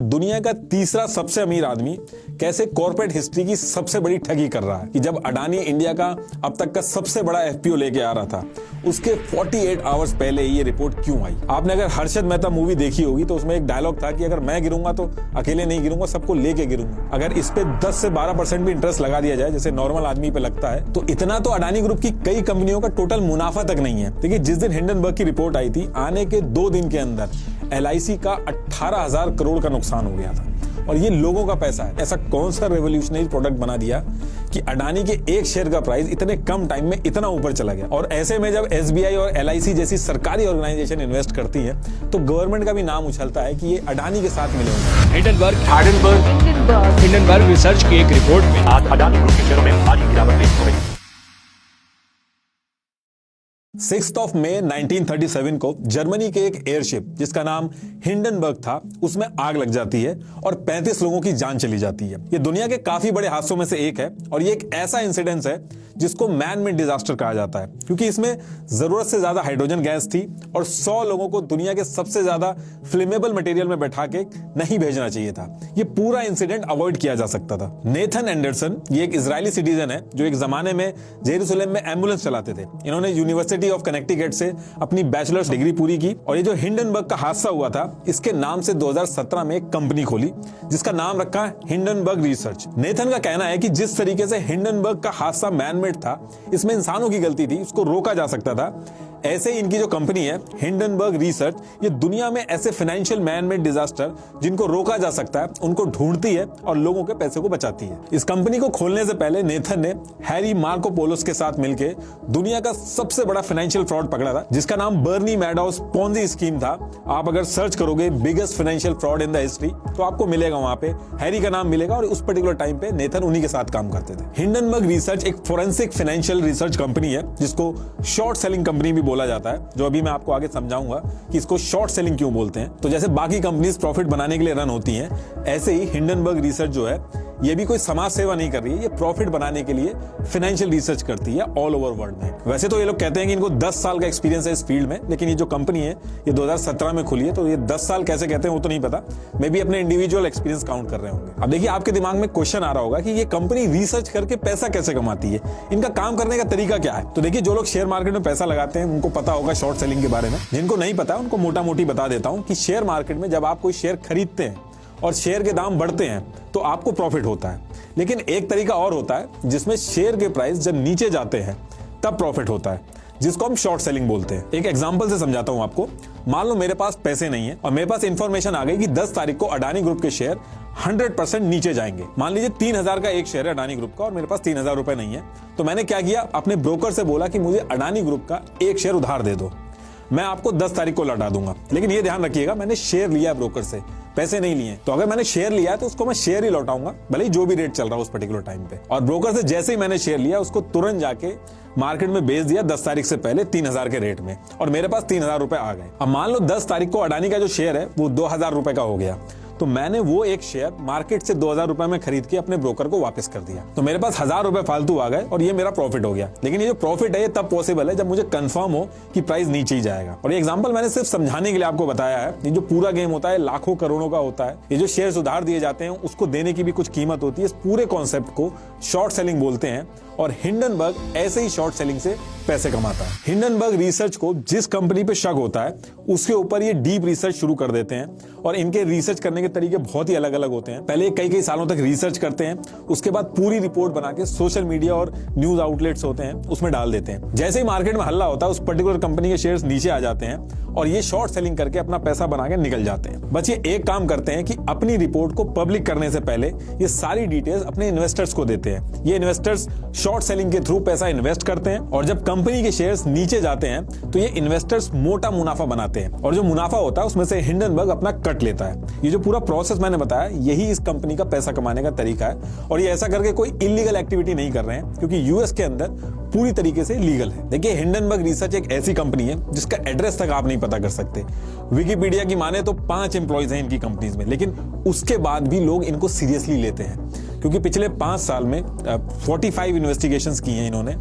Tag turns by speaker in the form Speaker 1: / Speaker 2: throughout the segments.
Speaker 1: दुनिया का तीसरा सबसे अमीर आदमी कैसे कॉर्पोरेट हिस्ट्री की सबसे बड़ी ठगी कर रहा है कि जब अडानी इंडिया का अब तक का सबसे बड़ा एफपीओ लेके आ रहा था, उसके 48 आवर्स पहले ये रिपोर्ट क्यों आई। आपने अगर हर्षद मेहता मूवी देखी होगी तो उसमें एक डायलॉग था कि अगर मैं गिरूंगा तो अकेले नहीं गिरूंगा, सबको लेके गिरूंगा। अगर इस पे 10 से 12% भी इंटरेस्ट लगा दिया जाए जैसे नॉर्मल आदमी पे लगता है, तो इतना तो अडानी ग्रुप की कई कंपनियों का टोटल मुनाफा तक नहीं है। देखिए, जिस दिन हिंडनबर्ग की रिपोर्ट आई थी, आने के 2 दिन के अंदर LIC का 18,000 करोड़ का नुकसान हो गया था और ये लोगों का पैसा है। ऐसा कौन सा रेवोल्यूशनरी प्रोडक्ट बना दिया कि अडानी के एक शेयर का प्राइस इतने कम टाइम में इतना ऊपर चला गया। और ऐसे में जब SBI और LIC जैसी सरकारी ऑर्गेनाइजेशन इन्वेस्ट करती है तो गवर्नमेंट का भी नाम उछलता है कि ये अडानी के साथ मिले होंगे।
Speaker 2: हिंडनबर्ग रिसर्च की एक रिपोर्ट में
Speaker 3: आज अडानी ग्रुप के शेयरों में भारी गिरावट देखी गई।
Speaker 1: 6 मई 1937 को जर्मनी के एक एयरशिप जिसका नाम हिंडनबर्ग था, उसमें आग लग जाती है और 35 लोगों की जान चली जाती है। ये दुनिया के काफी बड़े हादसों में से एक है और ये एक ऐसा इंसिडेंस है जिसको मैन मेड डिजास्टर कहा जाता है, क्योंकि इसमें जरूरत से ज्यादा हाइड्रोजन गैस थी और 100 लोगों को दुनिया के सबसे ज्यादा फ्लेमेबल मटेरियल में बैठा के नहीं भेजना चाहिए था। ये पूरा इंसिडेंट अवॉइड किया जा सकता था। नेथन एंडरसन ये एक इजरायली सिटीजन है जो एक जमाने में जेरूसलम में एम्बुलेंस चलाते थे। इन्होंने यूनिवर्सिटी ऑफ कनेक्टिकट से अपनी बैचलर्स डिग्री पूरी की और ये जो हिंडनबर्ग का हादसा हुआ था, इसके नाम से 2017 में एक कंपनी खोली जिसका नाम रखा हिंडनबर्ग रिसर्च। नेथन का कहना है कि जिस तरीके से हिंडनबर्ग का हादसा मैनमेड था, इसमें इंसानों की गलती थी, उसको रोका जा सकता था। ऐसे ही इनकी जो कंपनी है हिंडनबर्ग रिसर्च, ये दुनिया में ऐसे फाइनेंशियल मैनमेड डिजास्टर जिनको रोका जा सकता है उनको ढूंढती है और लोगों के पैसे को बचाती है। इस कंपनी को खोलने से पहले नेथन ने हैरी मार्कोपोलोस के साथ मिलकर दुनिया का सबसे बड़ा फाइनेंशियल फ्रॉड पकड़ा था जिसका नाम बर्नी मैडोज पोंजी स्कीम था। आप अगर सर्च करोगे biggest financial fraud in the history तो आपको मिलेगा, वहां पे हैरी का नाम मिलेगा और उस पर्टिकुलर टाइम पे नेथन उन्हीं के साथ काम करते थे। हिंडनबर्ग रिसर्च एक फोरेंसिक फाइनेंशियल रिसर्च कंपनी है जिसको शॉर्ट सेलिंग कंपनी भी बोला जाता है, जो अभी मैं आपको आगे समझाऊंगा कि इसको शॉर्ट सेलिंग क्यों बोलते हैं। तो जैसे बाकी कंपनीज प्रॉफिट बनाने के लिए रन होती हैं, ऐसे ही हिंडनबर्ग रिसर्च जो है ये भी कोई समाज सेवा नहीं कर रही है, ये प्रॉफिट बनाने के लिए फाइनेंशियल रिसर्च करती है ऑल ओवर वर्ल्ड में। वैसे तो ये लोग कहते हैं कि इनको 10 साल का एक्सपीरियंस है इस फील्ड में, लेकिन ये जो कंपनी है ये 2017 में खुली है, तो ये 10 साल कैसे कहते हैं वो तो नहीं पता, मे भी अपने इंडिविजुअल एक्सपीरियंस काउंट कर रहे होंगे। अब देखिए, आपके दिमाग में क्वेश्चन आ रहा होगा कि ये कंपनी रिसर्च करके पैसा कैसे कमाती है, इनका काम करने का तरीका क्या है। तो देखिए, जो लोग शेयर मार्केट में पैसा लगाते हैं उनको पता होगा शॉर्ट सेलिंग के बारे में। जिनको नहीं पता उनको मोटा मोटी बता देता हूं कि शेयर मार्केट में जब आप कोई शेयर खरीदते हैं और शेयर के दाम बढ़ते हैं तो आपको प्रॉफिट होता है, लेकिन एक तरीका और होता है जिसमें शेयर के प्राइस जब नीचे जाते हैं तब प्रॉफिट होता है, जिसको हम शॉर्ट सेलिंग बोलते हैं। एक एग्जांपल से समझाता हूं आपको। मान लो मेरे पास पैसे नहीं है और मेरे पास इंफॉर्मेशन आ गई कि 10 तारीख को अडानी ग्रुप के शेयर 100% नीचे जाएंगे। मान लीजिए 3,000 का एक शेयर है अडानी ग्रुप का और मेरे पास 3,000 रुपए नहीं है, तो मैंने क्या किया, अपने ब्रोकर से बोला कि मुझे अडानी ग्रुप का एक शेयर उधार दे दो, मैं आपको 10 तारीख को लौटा दूंगा। लेकिन ये ध्यान रखिएगा, मैंने शेयर लिया ब्रोकर से, पैसे नहीं लिए। तो अगर मैंने शेयर लिया है तो उसको मैं शेयर ही लौटाऊंगा, भले ही जो भी रेट चल रहा है उस पर्टिकुलर टाइम पे। और ब्रोकर से जैसे ही मैंने शेयर लिया उसको तुरंत जाके मार्केट में बेच दिया 10 तारीख से पहले 3,000 के रेट में, और मेरे पास 3,000 रुपए आ गए। अब मान लो 10 तारीख को अडानी का जो शेयर है वो 2,000 रुपए का हो गया, तो मैंने वो एक शेयर मार्केट से 2,000 रुपए में खरीद के अपने ब्रोकर को वापस कर दिया, तो मेरे पास 1,000 रुपए फालतू आ गए और ये मेरा प्रॉफिट हो गया। लेकिन ये जो प्रॉफिट है ये तब पॉसिबल है जब मुझे कंफर्म हो कि प्राइस नीचे ही जाएगा। और ये एग्जांपल मैंने सिर्फ समझाने के लिए आपको बताया है। ये जो पूरा गेम होता है लाखों करोड़ों का होता है। ये जो शेयर्स उधार दिए जाते हैं उसको देने की भी कुछ कीमत होती है। इस पूरे कॉन्सेप्ट को शॉर्ट सेलिंग बोलते हैं और हिंडनबर्ग ऐसे ही शॉर्ट सेलिंग से पैसे कमाता है। हिंडनबर्ग रिसर्च को जिस कंपनी पे शक होता है उसके ऊपर ये डीप रिसर्च शुरू कर देते हैं और इनके रिसर्च करने के तरीके बहुत ही अलग अलग होते हैं। पहले कई सालों तक रिसर्च करते हैं, उसके बाद पूरी रिपोर्ट बना के सोशल मीडिया और न्यूज आउटलेट्स होते हैं उसमें डाल देते हैं। जैसे ही मार्केट में हल्ला होता है उस पर्टिकुलर कंपनी के शेयर्स नीचे आ जाते हैं और ये शॉर्ट सेलिंग करके अपना पैसा बना के निकल जाते हैं। बस ये एक काम करते हैं कि अपनी रिपोर्ट को पब्लिक करने से पहले ये सारी डिटेल्स अपने इन्वेस्टर्स को देते हैं। ये इन्वेस्टर्स शॉर्ट सेलिंग के थ्रू पैसा इन्वेस्ट करते हैं और जब कंपनी के शेयर्स नीचे जाते हैं तो ये इन्वेस्टर्स मोटा मुनाफा बनाते हैं और जो मुनाफा होता है उसमें से हिंडनबर्ग अपना कट लेता है। ये जो पूरा प्रोसेस मैंने बताया यही इस कंपनी का पैसा कमाने का तरीका है और ये ऐसा करके कोई इलीगल एक्टिविटी नहीं कर रहे हैं, क्योंकि यूएस के अंदर पूरी तरीके से लीगल है। देखिए, हिंडनबर्ग रिसर्च एक ऐसी कंपनी है जिसका एड्रेस तक आप नहीं पता कर सकते। विकिपीडिया की माने तो 5 एम्प्लॉइज हैं इनकी कंपनीज में, लेकिन उसके बाद भी लोग इनको सीरियसली लेते हैं क्योंकि पिछले 5 साल में 45 इन्वेस्टिगेशंस की हैं इन्होंने,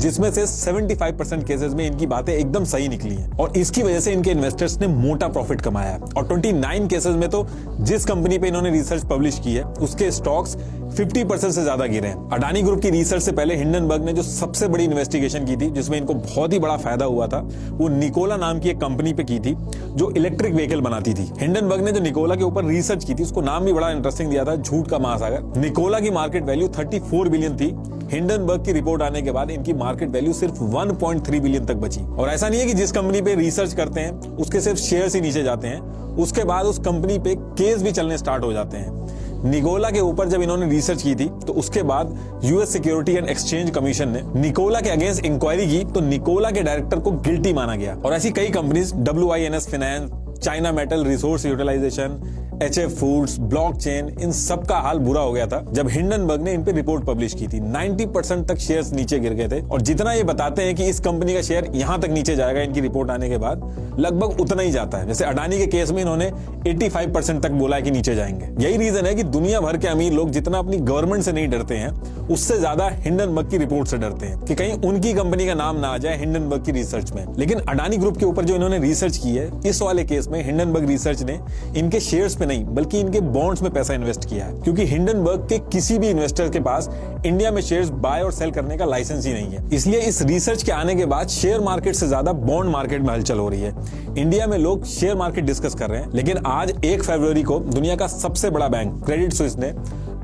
Speaker 1: जिसमें से 75% केसेस में इनकी बातें एकदम सही निकली हैं और इसकी वजह से इनके इन्वेस्टर्स ने मोटा प्रॉफिट कमाया है। और 29 केसेस में तो जिस कंपनी पे इन्होंने रिसर्च पब्लिश की है उसके स्टॉक्स 50% से ज्यादा गिरे हैं। अडानी ग्रुप की रिसर्च से पहले हिंडनबर्ग ने जो सबसे बड़ी इन्वेस्टिगेशन की थी, जिसमें इनको बहुत ही बड़ा फायदा हुआ था, वो निकोला नाम की एक कंपनी पे की थी जो इलेक्ट्रिक व्हीकल बनाती थी। हिंडनबर्ग ने जो निकोला के ऊपर रिसर्च की थी उसको नाम भी बड़ा इंटरेस्टिंग दिया था, झूठ का महासागर। निकोला की मार्केट वैल्यू 34 बिलियन थी। हिंडनबर्ग की रिपोर्ट आने के बाद इनकी मार्केट वैल्यू सिर्फ 1.3 बिलियन तक बची। और ऐसा नहीं है कि जिस कंपनी पे रिसर्च करते हैं उसके सिर्फ शेयर्स ही नीचे जाते हैं, उसके बाद उस कंपनी पे केस भी चलने स्टार्ट हो जाते हैं। निकोला के ऊपर जब इन्होंने रिसर्च की थी तो उसके बाद US security and exchange commission ने निकोला के अगेंस्ट इंक्वायरी की तो निकोला के डायरेक्टर को गिल्टी माना गया। और ऐसी कई companies WINS finance, China metal resource utilization, HF foods, blockchain, इन सब का हाल बुरा हो गया था जब हिंडनबर्ग ने इन पे रिपोर्ट पब्लिश की थी। 90% तक शेयर्स नीचे गिर गए थे और जितना ये बताते हैं कि इस कंपनी का शेयर यहां तक नीचे जाएगा इनकी रिपोर्ट आने के बाद, लगभग उतना ही जाता है। जैसे अडानी के केस में इन्होंने 85% तक बोला है कि नीचे जाएंगे। यही रीजन है कि दुनिया भर के अमीर लोग जितना अपनी गवर्नमेंट से नहीं डरते हैं उससे ज्यादा हिंडनबर्ग की रिपोर्ट से डरते हैं कि कहीं उनकी कंपनी का नाम ना आ जाए हिंडनबर्ग की रिसर्च में। लेकिन अडानी ग्रुप के ऊपर जो इन्होंने रिसर्च की है, इस वाले केस में हिंडनबर्ग रिसर्च ने इनके शेयर्स पे नहीं बल्कि इनके बॉन्ड्स में पैसा इन्वेस्ट किया है, क्योंकि हिंडनबर्ग के किसी भी इन्वेस्टर के पास इंडिया में शेयर्स बाय और सेल करने का लाइसेंस ही नहीं है। इसलिए इस रिसर्च के आने के बाद शेयर मार्केट से ज्यादा बॉन्ड मार्केट में हलचल हो रही है। इंडिया में लोग शेयर मार्केट डिस्कस कर रहे हैं, लेकिन आज 1 फरवरी को दुनिया का सबसे बड़ा बैंक क्रेडिट स्विस ने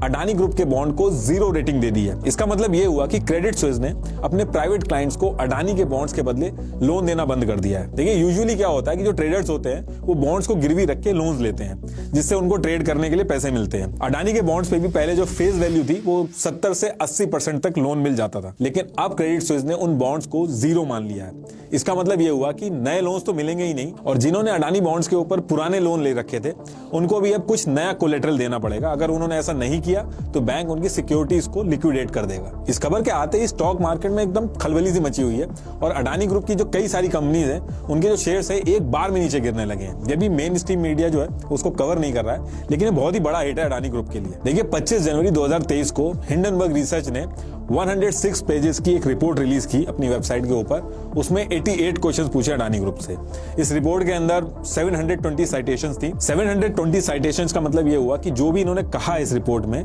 Speaker 1: अडानी ग्रुप के बॉन्ड को 0 रेटिंग दे दी है। इसका मतलब यह हुआ कि क्रेडिट स्विस ने अपने प्राइवेट क्लाइंट्स को अडानी के बॉन्ड्स के बदले लोन देना बंद कर दिया है। देखिए, यूजुअली क्या होता है कि जो ट्रेडर्स होते हैं वो बॉन्ड्स को गिरवी रख के लोन्स लेते हैं, जिससे उनको ट्रेड करने के लिए पैसे मिलते हैं। अडानी के बॉन्ड्स पे भी पहले जो फेस वैल्यू थी वो 70 से 80% तक लोन मिल जाता था, लेकिन अब क्रेडिट स्विस ने उन बॉन्ड्स को 0 मान लिया है। इसका मतलब यह हुआ कि नए लोन्स तो मिलेंगे ही नहीं, और जिन्होंने अडानी बॉन्ड्स के ऊपर पुराने लोन ले रखे थे उनको भी अब कुछ नया कोलेटरल देना पड़ेगा। अगर उन्होंने ऐसा नहीं किया तो बैंक उनकी सिक्योरिटीज को लिक्विडेट कर देगा। इस खबर के आते ही स्टॉक मार्केट में एकदम खलबली सी मची हुई है और अडानी ग्रुप की जो कई सारी कंपनीज हैं उनके जो शेयर्स है एक बार में नीचे गिरने लगे हैं। ये भी मेन स्ट्रीम मीडिया जो है उसको कवर नहीं कर रहा है, लेकिन ये बहुत ही बड़ा हिट है अडानी ग्रुप के लिए। देखिए, 25 जनवरी 2023 को हिंडनबर्ग रिसर्च ने 106 पेजेस की एक रिपोर्ट रिलीज की अपनी वेबसाइट के ऊपर। उसमें 88 क्वेश्चंस पूछे अडानी ग्रुप से। इस रिपोर्ट के अंदर 720 साइटेशंस थी। 720 साइटेशंस का मतलब यह हुआ कि जो भी इन्होंने कहा इस रिपोर्ट में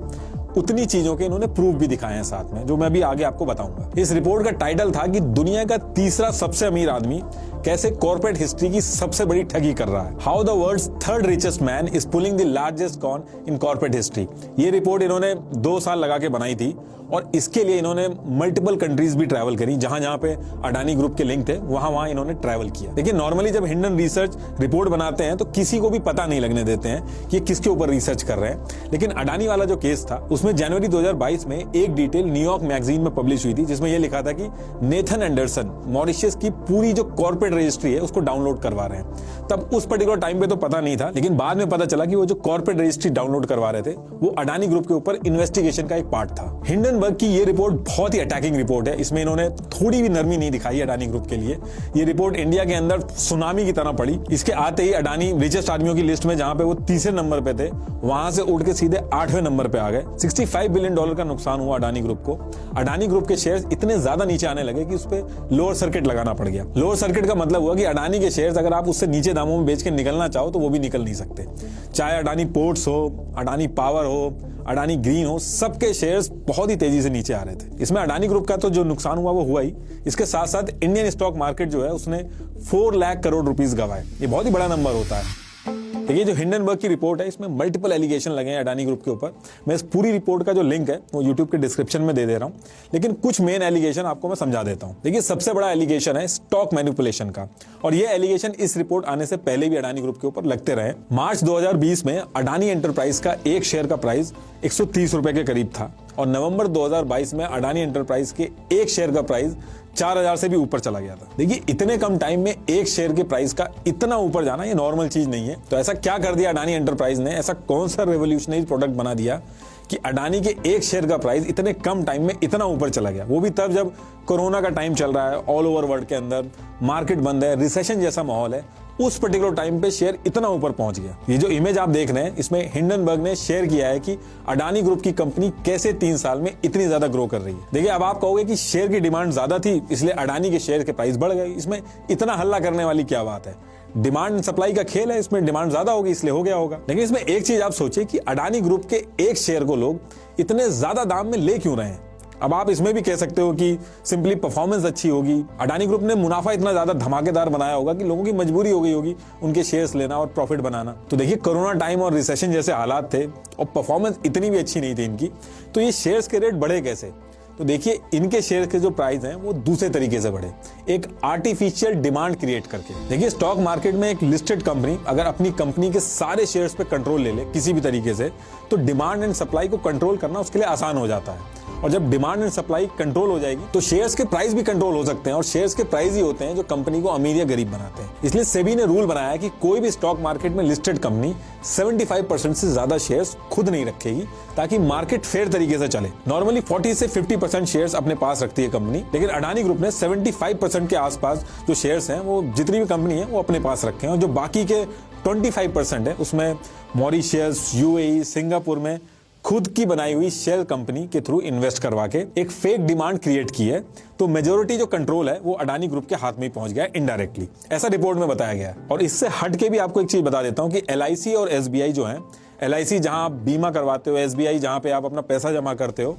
Speaker 1: उतनी चीजों के इन्होंने प्रूफ भी दिखाए हैं साथ में, जो मैं भी आगे आपको बताऊंगा। इस रिपोर्ट का टाइटल था कि दुनिया का तीसरा सबसे अमीर आदमी कैसे कॉर्पोरेट हिस्ट्री की सबसे बड़ी ठगी कर रहा है। How the world's third richest man is pulling the largest con in corporate history. ये रिपोर्ट इन्होंने 2 साल लगा के बनाई थी और इसके लिए इन्होंने मल्टीपल कंट्रीज भी ट्रैवल करी। जहां जहां पे अडानी ग्रुप के लिंक थे वहां वहां इन्होंने ट्रैवल किया। देखिए, नॉर्मली जब हिंडन रिसर्च रिपोर्ट बनाते हैं तो किसी को भी पता नहीं लगने देते हैं कि किसके ऊपर रिसर्च कर रहे हैं, लेकिन अडानी वाला जो केस था उसमें जनवरी 2022 में एक डिटेल न्यूयॉर्क मैगजीन में पब्लिश हुई थी, जिसमें यह लिखा था कि नेथन एंडरसन मॉरिशस की पूरी जो कॉर्पोरेट रजिस्ट्री है उसको डाउनलोड करवा रहे हैं। तब उस पर्टिकुलर टाइम पे तो पता नहीं था, लेकिन बाद में पता चला कि वो जो कॉर्पोरेट रजिस्ट्री डाउनलोड करवा रहे थे वो अडानी ग्रुप के ऊपर इन्वेस्टिगेशन का एक पार्ट था। हिंडनबर्ग की ये रिपोर्ट बहुत ही अटैकिंग रिपोर्ट है। इसमें इन्होंने थोड़ी भी नरमी नहीं दिखाई अडानी ग्रुप के लिए। ये रिपोर्ट इंडिया के अंदर सुनामी की तरह पड़ी। इसके आते ही अडानी रिचेस्ट आदमियों की लिस्ट में जहां पे वो 30वें नंबर पे थे वहां से उठ के सीधे 8वें नंबर पे आ गए। $65 बिलियन का नुकसान हुआ अडानी ग्रुप को। अडानी ग्रुप के शेयर्स इतने ज्यादा नीचे आने लगे कि उस पर लोअर सर्किट लगाना पड़ गया। लोअर सर्किट का मतलब हुआ कि अडानी के शेयर्स अगर आप उससे नीचे दामों में बेच के निकलना चाहो तो वो भी निकल नहीं सकते। चाहे अडानी पोर्ट्स हो, अडानी पावर हो, अडानी ग्रीन हो, सबके शेयर्स बहुत ही तेजी से नीचे आ रहे थे। इसमें अडानी ग्रुप का तो जो नुकसान हुआ वो हुआ ही, इसके साथ साथ इंडियन स्टॉक मार्केट जो है उसने 4 लाख करोड़ रुपीस गंवाए। ये बहुत ही बड़ा नंबर होता है। देखिए, जो हिंडनबर्ग की रिपोर्ट है इसमें मल्टीपल एलिगेशन लगे हैं अडानी ग्रुप के ऊपर। मैं इस पूरी रिपोर्ट का जो लिंक है वो यूट्यूब के डिस्क्रिप्शन में दे रहा हूं, लेकिन कुछ मेन एलिगेशन आपको मैं समझा देता हूं। देखिए, सबसे बड़ा एलिगेशन है स्टॉक मैनिपुलेशन का, और ये एलिगेशन इस रिपोर्ट आने से पहले भी अडानी ग्रुप के ऊपर लगते रहे। मार्च 2020 में अडानी एंटरप्राइज का एक शेयर का प्राइस 130 रुपए के करीब था, और नवंबर 2022 में अडानी एंटरप्राइज के एक शेयर का प्राइस 4000 से भी ऊपर चला गया था। देखिए, इतने कम टाइम में एक शेयर के प्राइस का इतना ऊपर जाना ये नॉर्मल चीज नहीं है। तो ऐसा क्या कर दिया अडानी एंटरप्राइज ने, ऐसा कौन सा रेवोल्यूशनरी प्रोडक्ट बना दिया कि अडानी के एक शेयर का प्राइस इतने कम टाइम में इतना ऊपर चला गया, वो भी तब जब कोरोना का टाइम चल रहा है, ऑल ओवर वर्ल्ड के अंदर मार्केट बंद है, रिसेशन जैसा माहौल है, उस पर्टिकुलर टाइम पे शेयर इतना ऊपर पहुंच गया। ये जो इमेज आप देख रहे हैं, इसमें हिंडनबर्ग ने शेयर किया है कि अडानी ग्रुप की कंपनी कैसे 3 साल में इतनी ज्यादा ग्रो कर रही है। देखिए, अब आप कहोगे कि शेयर की डिमांड ज्यादा थी इसलिए अडानी के शेयर के प्राइस बढ़ गए, इसमें इतना हल्ला करने वाली क्या बात है? डिमांड एंड सप्लाई का खेल है, इसमें डिमांड ज्यादा होगी इसलिए हो गया होगा। लेकिन इसमें एक चीज आप सोचिए कि अडानी ग्रुप के एक शेयर को लोग इतने ज्यादा दाम में ले क्यों रहे हैं? अब आप इसमें भी कह सकते हो कि सिंपली परफॉर्मेंस अच्छी होगी, अडानी ग्रुप ने मुनाफा इतना ज्यादा धमाकेदार बनाया होगा कि लोगों की मजबूरी हो गई होगी उनके शेयर्स लेना और प्रॉफिट बनाना। तो देखिए, कोरोना टाइम और रिसेशन जैसे हालात थे और परफॉर्मेंस इतनी भी अच्छी नहीं थी इनकी, तो ये शेयर्स के रेट बढ़े कैसे? तो देखिए, इनके शेयर के जो प्राइस हैं वो दूसरे तरीके से बढ़े, एक आर्टिफिशियल डिमांड क्रिएट करके। देखिए, स्टॉक मार्केट में एक लिस्टेड कंपनी अगर अपनी कंपनी के सारे शेयर्स पे कंट्रोल ले ले किसी भी तरीके से, तो डिमांड एंड सप्लाई को कंट्रोल करना उसके लिए आसान हो जाता है। और जब डिमांड एंड सप्लाई कंट्रोल हो जाएगी तो शेयर्स के प्राइस भी कंट्रोल हो सकते हैं, और शेयर्स के प्राइस ही होते हैं जो कंपनी को अमीर या गरीब बनाते हैं। इसलिए सेबी ने रूल बनाया कि कोई भी स्टॉक मार्केट में लिस्टेड कंपनी 75% से ज्यादा शेयर्स खुद नहीं रखेगी, ताकि मार्केट फेयर तरीके से चले। नॉर्मली 40 से 50% शेयर्स अपने पास रखती है कंपनी, लेकिन अडानी ग्रुप ने 75% के आसपास जो शेयर्स हैं वो जितनी भी कंपनी है वो अपने पास रखे हैं, और जो बाकी के 25% है उसमें मॉरिशस, यूएई, सिंगापुर में खुद की बनाई हुई शेल कंपनी के थ्रू इन्वेस्ट करवा के एक फेक डिमांड क्रिएट की है। तो मेजोरिटी जो कंट्रोल है वो अडानी ग्रुप के हाथ में ही पहुंच गया इनडायरेक्टली, ऐसा रिपोर्ट में बताया गया है। और इससे हट के भी आपको एक चीज बता देता हूं कि LIC और SBI जो है, LIC जहां आप बीमा करवाते हो, SBI जहां पे आप अपना पैसा जमा करते हो,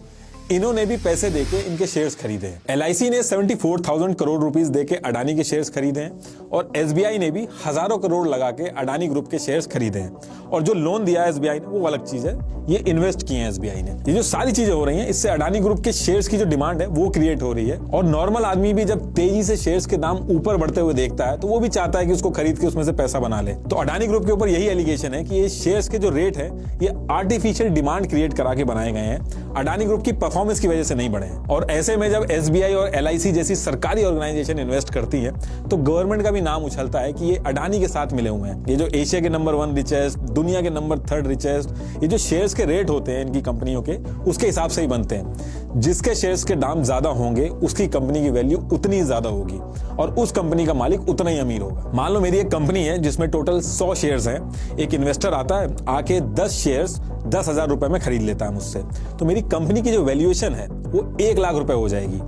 Speaker 1: इन्होंने भी पैसे देके इनके शेयर्स खरीदे हैं। LIC ने 74,000 करोड़ रुपीस देके अडानी के शेयर्स खरीदे हैं, और SBI ने भी हजारों करोड़ लगा के अडानी ग्रुप के शेयर्स खरीदे हैं। और जो लोन दिया है SBI ने वो अलग चीज है, ये इन्वेस्ट किए हैं SBI ने। ये जो सारी चीजें हो रही हैं, इससे अडानी ग्रुप के शेयर्स की जो डिमांड है वो क्रिएट हो रही है। और नॉर्मल आदमी भी जब तेजी से शेयर्स के दाम ऊपर बढ़ते हुए देखता है तो वो भी चाहता है कि उसको खरीद के उसमें से पैसा बना ले। तो अडानी ग्रुप के ऊपर यही एलिगेशन है कि ये शेयर्स के जो रेट है ये आर्टिफिशियल डिमांड क्रिएट करा के बनाए गए हैं, अडानी ग्रुप की परफॉर्मेंस की वजह से नहीं बढ़े हैं। और ऐसे में जब SBI और LIC जैसी सरकारी ऑर्गेनाइजेशन इन्वेस्ट करती है तो गवर्नमेंट का भी नाम उछलता है कि ये अडानी के साथ मिले हुए हैं। ये जो एशिया के नंबर 1 रिचेस्ट, दुनिया के नंबर 3rd रिचेस्ट, ये जो शेयर्स के रेट होते हैं इनकी कंपनियों के, उसके हिसाब से ही बनते हैं। जिसके शेयर्स के दाम ज्यादा होंगे उसकी कंपनी की वैल्यू उतनी ज्यादा होगी, और उस कंपनी का मालिक उतना ही अमीर होगा। मान लो मेरी एक कंपनी है जिसमें टोटल 100 शेयर्स हैं, एक इन्वेस्टर आता है, आके 10 शेयर्स 10,000 रुपए में खरीद लेता है मुझसे, तो मेरी कंपनी की जो वैल्यूएशन है वो 1 लाख रुपए हो जाएगी।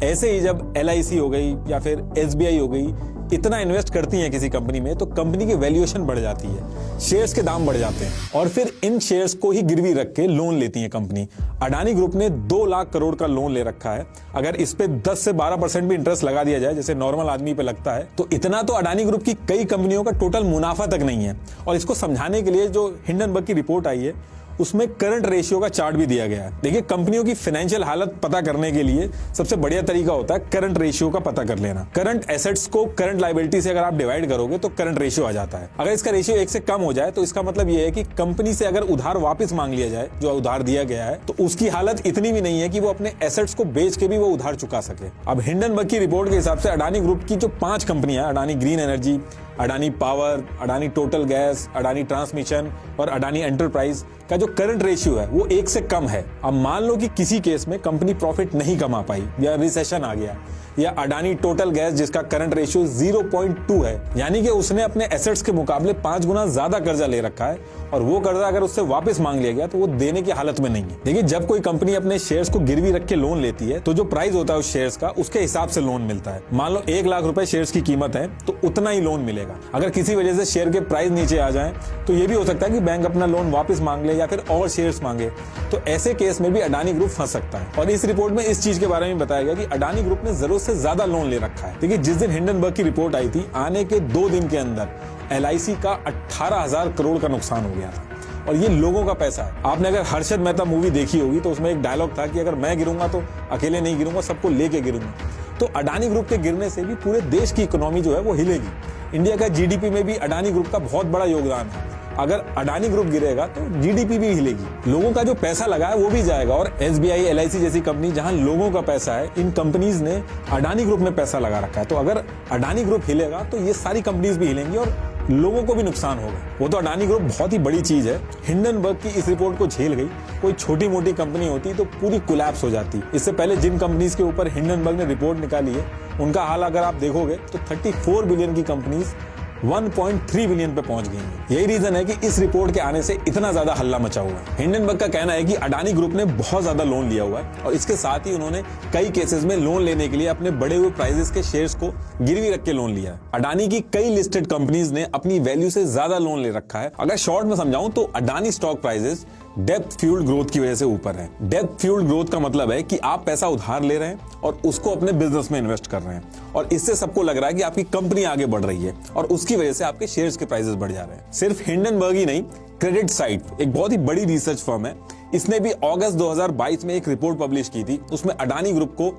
Speaker 1: ऐसे ही जब LIC हो गई या फिर SBI हो गई, इतना इन्वेस्ट करती हैं किसी कंपनी में तो कंपनी की वैल्यूएशन बढ़ जाती है, शेयर्स के दाम बढ़ जाते हैं, और फिर इन शेयर्स को ही गिरवी रख के लोन लेती है कंपनी। अडानी ग्रुप ने 2 लाख करोड़ का लोन ले रखा है। अगर इस पे 10 से 12% भी इंटरेस्ट लगा दिया जाए जैसे नॉर्मल आदमी पे लगता है, तो इतना तो अडानी ग्रुप की कई कंपनियों का टोटल मुनाफा तक नहीं है। और इसको समझाने के लिए जो हिंडनबर्ग की रिपोर्ट आई है उसमें करंट रेशियो का चार्ट भी दिया गया है। देखिए, कंपनियों की फाइनेंशियल हालत पता करने के लिए सबसे बढ़िया तरीका होता है करंट रेशियो का पता कर लेना। करंट एसेट्स को करंट लायबिलिटी से अगर आप डिवाइड करोगे तो करंट रेशियो आ जाता है। अगर इसका रेशियो 1 से कम हो जाए तो इसका मतलब यह है कि कंपनी से अगर उधार वापस मांग लिया जाए, जो उधार दिया गया है, तो उसकी हालत इतनी भी नहीं है कि वो अपने एसेट्स को बेच के भी वो उधार चुका सके। अब हिंडनबर्ग की रिपोर्ट के हिसाब से अडानी ग्रुप की जो 5 कंपनियां, Adani green energy, Adani power, Adani total gas, Adani transmission और अडानी एंटरप्राइज का जो करंट रेशियो है वो 1 से कम है। अब मान लो कि किसी केस में कंपनी प्रॉफिट नहीं कमा पाई या रिसेशन आ गया, या अडानी टोटल गैस जिसका करंट रेशियो 0.2 है, यानी कि उसने अपने एसेट्स के मुकाबले 5 गुना ज्यादा कर्जा ले रखा है, और वो कर्जा अगर उससे वापस मांग लिया गया तो वो देने की हालत में नहीं है। देखिए, जब कोई कंपनी अपने शेयर्स को गिरवी रख के लोन लेती है तो जो प्राइस होता है उस शेयर्स का, उसके हिसाब से लोन मिलता है। मान लो 1 लाख रुपए शेयर्स की कीमत है तो उतना ही लोन मिलेगा। अगर किसी वजह से शेयर के प्राइस नीचे आ जाए तो ये भी हो सकता है कि बैंक अपना लोन वापस मांग ले या फिर और शेयर्स मांगे, तो ऐसे केस में भी अडानी ग्रुप फंस सकता है। और इस रिपोर्ट में इस चीज के बारे में बताया गया कि अडानी ग्रुप ने जरूरत से ज्यादा लोन ले रखा है। देखिए, जिस दिन हिंडनबर्ग की रिपोर्ट आई थी, आने के 2 दिन के अंदर LIC का 18,000 करोड़ का नुकसान हो गया था, और ये लोगों का पैसा है। आपने अगर हर्षद मेहता मूवी देखी होगी तो उसमें एक डायलॉग था कि अगर मैं गिरूंगा तो अकेले नहीं गिरूंगा, सबको लेके गिरूंगा। तो अडानी ग्रुप के गिरने से भी पूरे देश की इकोनॉमी जो है वो हिलेगी। इंडिया का GDP में भी अडानी ग्रुप का बहुत बड़ा योगदान है। अगर अडानी ग्रुप गिरेगा तो GDP भी हिलेगी, लोगों का जो पैसा लगा है वो भी जाएगा। और SBI, LIC जैसी कंपनी जहां लोगों का पैसा है, इन कंपनीज ने अडानी ग्रुप में पैसा लगा रखा है, तो अगर अडानी ग्रुप हिलेगा तो ये सारी कंपनीज भी हिलेंगी और लोगों को भी नुकसान होगा। वो तो अडानी ग्रुप बहुत ही बड़ी चीज है। हिंडनबर्ग की इस रिपोर्ट को झेल गई। कोई छोटी मोटी कंपनी होती तो पूरी कोलैप्स हो जाती। इससे पहले जिन कंपनीज के ऊपर हिंडनबर्ग ने रिपोर्ट निकाली है उनका हाल अगर आप देखोगे तो 34 बिलियन की कंपनीज 1.3 बिलियन पे पहुंच गई है। यही रीजन है कि इस रिपोर्ट के आने से इतना ज्यादा हल्ला मचा हुआ है। हिंडनबर्ग का कहना है कि अडानी ग्रुप ने बहुत ज्यादा लोन लिया हुआ है और इसके साथ ही उन्होंने कई केसेस में लोन लेने के लिए अपने बढ़े हुए प्राइसेस के शेयर्स को गिरवी रख के लोन लिया है। अडानी की कई लिस्टेड कंपनीज ने अपनी वैल्यू से ज्यादा लोन ले रखा है। अगर शॉर्ट में समझाऊं तो Adani stock prices depth fuelled growth की वजह से ऊपर है। डेप्थ फ्यूल्ड ग्रोथ का मतलब है कि आप पैसा उधार ले रहे हैं और उसको अपने बिजनेस में इन्वेस्ट कर रहे हैं और इससे सबको लग रहा है कि आपकी कंपनी आगे बढ़ रही है और उसकी वजह से आपके शेयर्स के प्राइसेस बढ़ जा रहे हैं। सिर्फ हिंडनबर्ग ही नहीं, क्रेडिट साइट एक बहुत ही बड़ी रिसर्च फर्म है, इसने भी अगस्त 2022 में एक रिपोर्ट पब्लिश की थी। उसमें अडानी ग्रुप को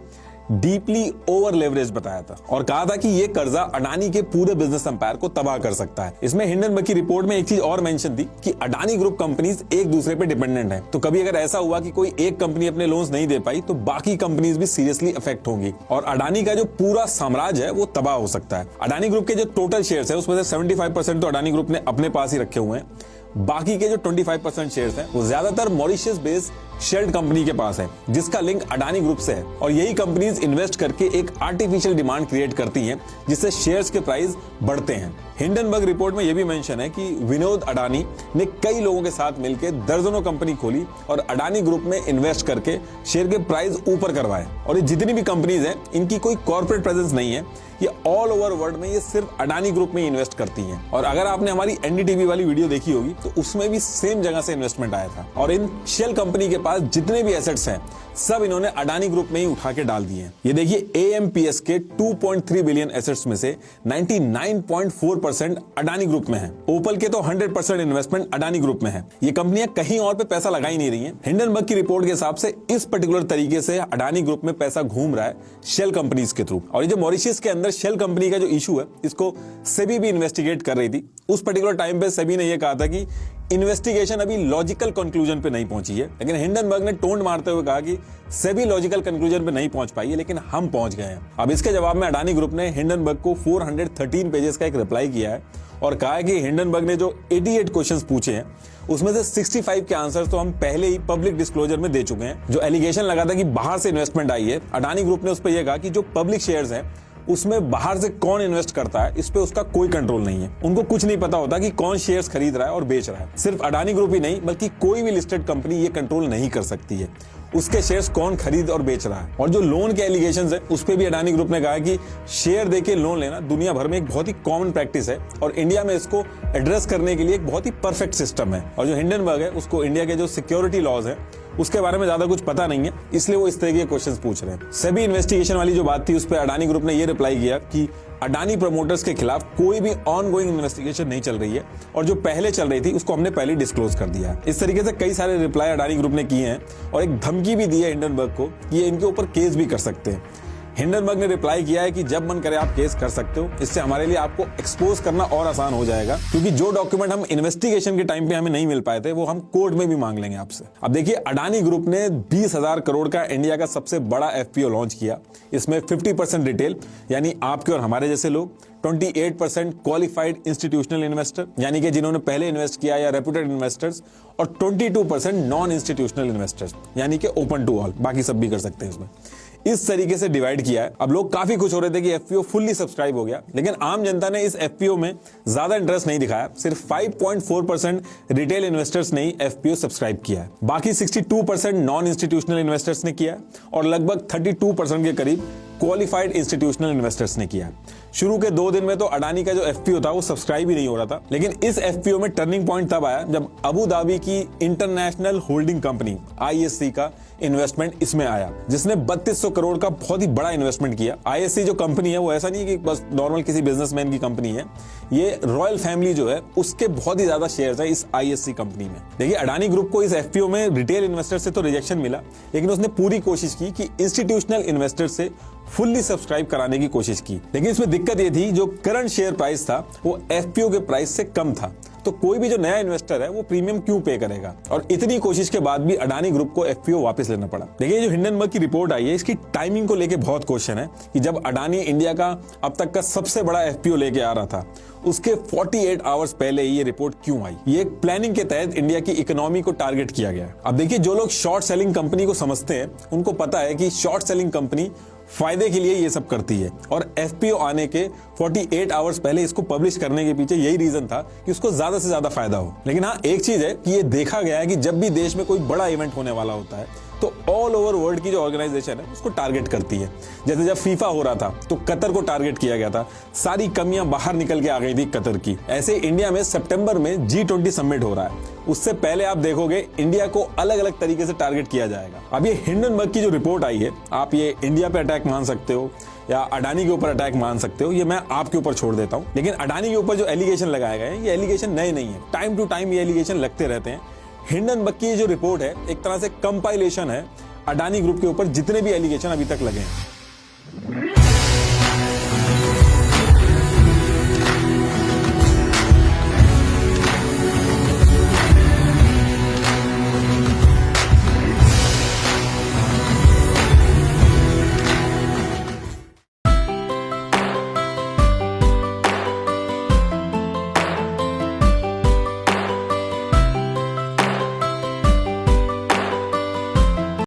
Speaker 1: डीपली ओवर लेवरेज बताया था और कहा था कि यह कर्जा अडानी के पूरे बिजनेस एम्पायर को तबाह कर सकता है। इसमें हिंडनबर्ग की रिपोर्ट में एक चीज और मेंशन थी कि अडानी ग्रुप कंपनीज एक दूसरे पे डिपेंडेंट है। तो कभी अगर ऐसा हुआ कि कोई एक कंपनी अपने लोन्स नहीं दे पाई तो बाकी कंपनीज भी सीरियसली अफेक्ट होंगी और अडानी का जो पूरा साम्राज्य है वो तबाह हो सकता है। अडानी ग्रुप के जो टोटल शेयर्स है उसमें से 75% तो अडानी ग्रुप ने अपने पास ही रखे हुए हैं। बाकी के जो 25% शेयर्स हैं वो ज्यादातर मॉरिशस बेस्ड शेल्ड कंपनी के पास है जिसका लिंक अडानी ग्रुप से है और यही कंपनीज इन्वेस्ट करके एक आर्टिफिशियल डिमांड क्रिएट करती हैं जिससे शेयर्स के प्राइस बढ़ते हैं। हिंडनबर्ग रिपोर्ट में यह भी मेंशन है कि विनोद अडानी ने कई लोगों के साथ मिलकर दर्जनों कंपनी खोली और अडानी ग्रुप में इन्वेस्ट करके शेयर के प्राइस ऊपर करवाए और ये जितनी भी कंपनीज हैं इनकी कोई कॉर्पोरेट प्रेजेंस नहीं है, ये ऑल ओवर वर्ल्ड में ये सिर्फ अडानी ग्रुप में इन्वेस्ट करती हैं। और अगर आपने हमारी एनडीटीवी वाली वीडियो देखी होगी तो उसमें भी सेम जगह से इन्वेस्टमेंट आया था और इन शेल कंपनी के पास जितने भी एसेट्स हैं सब इन्होंने अडानी ग्रुप में ही उठा के डाल दिए हैं। ये देखिए एएमपीएस के 2.3 बिलियन एसेट्स में से 99.4% अडानी ग्रुप में है। ओपल के तो 100% इन्वेस्टमेंट अडानी ग्रुप में है। ये कंपनियां कहीं और पे पैसा लगा ही नहीं रही हैं। हिंडनबर्ग की रिपोर्ट के हिसाब से इस पर्टिकुलर तरीके से अडानी ग्रुप में पैसा घूम रहा है शेल कंपनीज के थ्रू। और ये जो मॉरिशस के अंदर शेल कंपनी का जो इशू है इसको सेबी भी इन्वेस्टिगेट कर रही थी। उस पर्टिकुलर टाइम पे सेबी ने यह कहा था कि इन्वेस्टिगेशन अभी लॉजिकल कंक्लूजन पे नहीं पहुंची है, लेकिन हिंडनबर्ग ने टोन मारते हुए कहा कि सेबी लॉजिकल कंक्लूजन पे नहीं पहुंच पाई है लेकिन हम पहुंच गए हैं। अब इसके जवाब में अडानी ग्रुप ने हिंडनबर्ग को 413 पेजेस का एक रिप्लाई किया है और कहा है कि हिंडनबर्ग ने जो 88 क्वेश्चंस पूछे हैं उसमें से 65 के आंसर्स तो हम पहले ही पब्लिक डिस्क्लोजर में दे चुके हैं। जो एलिगेशन लगा था कि बाहर से इन्वेस्टमेंट आई है, अडानी ग्रुप ने उस पर यह कहा कि जो पब्लिक शेयर्स हैं उसमें बाहर से कौन इन्वेस्ट करता है इस पे उसका कोई कंट्रोल नहीं है। उनको कुछ नहीं पता होता कि कौन शेयर्स खरीद रहा है और बेच रहा है। सिर्फ अडानी ग्रुप ही नहीं बल्कि कोई भी लिस्टेड कंपनी ये कंट्रोल नहीं कर सकती है उसके शेयर्स कौन खरीद और बेच रहा है। और जो लोन के एलिगेशंस है उस पे भी अडानी ग्रुप ने कहा कि शेयर देके लोन लेना दुनिया भर में एक बहुत ही कॉमन प्रैक्टिस है और इंडिया में इसको एड्रेस करने के लिए एक बहुत ही परफेक्ट सिस्टम है। और जो हिंडनबर्ग है उसको इंडिया के जो सिक्योरिटी लॉज है उसके बारे में ज्यादा कुछ पता नहीं है, इसलिए वो इस तरह के क्वेश्चंस पूछ रहे हैं। सेबी इन्वेस्टिगेशन वाली जो बात थी उस पर अडानी ग्रुप ने ये रिप्लाई किया कि अडानी प्रमोटर्स के खिलाफ कोई भी ऑनगोइंग इन्वेस्टिगेशन नहीं चल रही है और जो पहले चल रही थी उसको हमने पहले डिस्क्लोज कर दिया है। इस तरीके से कई सारे रिप्लाई अडानी ग्रुप ने किए हैं और एक धमकी भी दी है हिंडनबर्ग को कि ये इनके ऊपर केस भी कर सकते हैं। हिंडनबर्ग ने रिप्लाई किया है कि जब मन करे आप केस कर सकते हो, इससे हमारे लिए आपको एक्सपोज करना और आसान हो जाएगा क्योंकि जो डॉक्यूमेंट हम इन्वेस्टिगेशन के टाइम पे हमें नहीं मिल पाए थे वो हम कोर्ट में भी मांग लेंगे आपसे। अब देखिए अडानी ग्रुप ने 20,000 करोड़ का इंडिया का सबसे बड़ा एफपीओ लॉन्च किया। इसमें 50% रिटेल यानी आपके और हमारे जैसे लोग, 28% क्वालिफाइड इंस्टीट्यूशनल इन्वेस्टर यानी कि जिन्होंने पहले इन्वेस्ट किया या रेप्यूटेड इन्वेस्टर्स और 22% नॉन इंस्टीट्यूशनल इन्वेस्टर्स यानी कि ओपन टू ऑल, बाकी सब भी कर सकते हैं इसमें। इस तरीके से डिवाइड किया है। अब लोग काफी खुश हो रहे थे कि एफपीओ फुल्ली सब्सक्राइब हो गया, लेकिन आम जनता ने इस एफपीओ में ज्यादा इंटरेस्ट नहीं दिखाया। सिर्फ 5.4% रिटेल इन्वेस्टर्स ने ही एफपीओ सब्सक्राइब किया है। बाकी 62% नॉन इंस्टीट्यूशनल इन्वेस्टर्स ने किया है और लगभग 32% के करीब क्वालिफाइड इंस्टीट्यूशनल इन्वेस्टर्स ने किया है। शुरू के 2 दिन में तो अडानी का जो एफपीओ था वो सब्सक्राइब ही नहीं हो रहा था, लेकिन इस एफपीओ में टर्निंग पॉइंट तब आया जब अबू धाबी की इंटरनेशनल होल्डिंग कंपनी आईएससी का इन्वेस्टमेंट इसमें आया, जिसने 3200 करोड़ का बहुत ही बड़ा इन्वेस्टमेंट किया। आईएससी जो कंपनी है वो ऐसा नहीं है कि बस नॉर्मल किसी बिजनेसमैन की कंपनी है, ये रॉयल फैमिली जो है उसके बहुत ही ज्यादा शेयर्स है इस आईएससी कंपनी में। देखिए अडानी ग्रुप को इस एफपीओ में रिटेल इन्वेस्टर से तो रिजेक्शन मिला, लेकिन उसने पूरी कोशिश की कि इंस्टीट्यूशनल इन्वेस्टर से फुल्ली सब्सक्राइब कराने की कोशिश की। लेकिन इसमें दिक्कत ये थी जो करंट शेयर प्राइस था वो एफपीओ के प्राइस से कम था, तो कोई भी जो नया इन्वेस्टर है वो प्रीमियम क्यों पे करेगा। और इतनी कोशिश के बाद भी अडानी ग्रुप को एफपीओ वापस लेना पड़ा। देखिए जो हिंडनबर्ग की रिपोर्ट आई है इसकी टाइमिंग को लेके बहुत क्वेश्चन है कि जब अडानी इंडिया का अब तक का सबसे बड़ा एफपीओ लेके आ रहा था उसके 48 आवर्स पहले ये रिपोर्ट क्यों आई। ये एक प्लानिंग के तहत इंडिया की इकोनॉमी को टारगेट किया गया है। अब देखिए जो लोग शॉर्ट सेलिंग कंपनी को समझते हैं उनको पता है कि शॉर्ट सेलिंग कंपनी फायदे के लिए ये सब करती है और एफपीओ आने के 48 आवर्स पहले इसको पब्लिश करने के पीछे यही रीजन था कि उसको ज्यादा से ज्यादा फायदा हो। लेकिन हाँ एक चीज है कि ये देखा गया है कि जब भी देश में कोई बड़ा इवेंट होने वाला होता है तो ऑल ओवर वर्ल्ड की जो ऑर्गेनाइजेशन है उसको टारगेट करती है। जैसे जब फीफा हो रहा था तो कतर को टारगेट किया गया था, सारी कमियां बाहर निकल के आ गई थी कतर की। ऐसे इंडिया में सितंबर में G20 समिट हो रहा है, उससे पहले आप देखोगे इंडिया को अलग अलग तरीके से टारगेट किया जाएगा। अब ये हिंडनबर्ग की जो रिपोर्ट आई है आप ये इंडिया पे अटैक मान सकते हो या अडानी के ऊपर अटैक मान सकते हो, ये मैं आपके ऊपर छोड़ देता हूं। लेकिन अडानी के ऊपर जो एलिगेशन लगाए गए हैं ये एलिगेशन नए नहीं है, टाइम टू टाइम ये एलिगेशन लगते रहते हैं। हिंडनबर्ग की जो रिपोर्ट है एक तरह से कंपाइलेशन है अडानी ग्रुप के ऊपर जितने भी एलिगेशन अभी तक लगे हैं।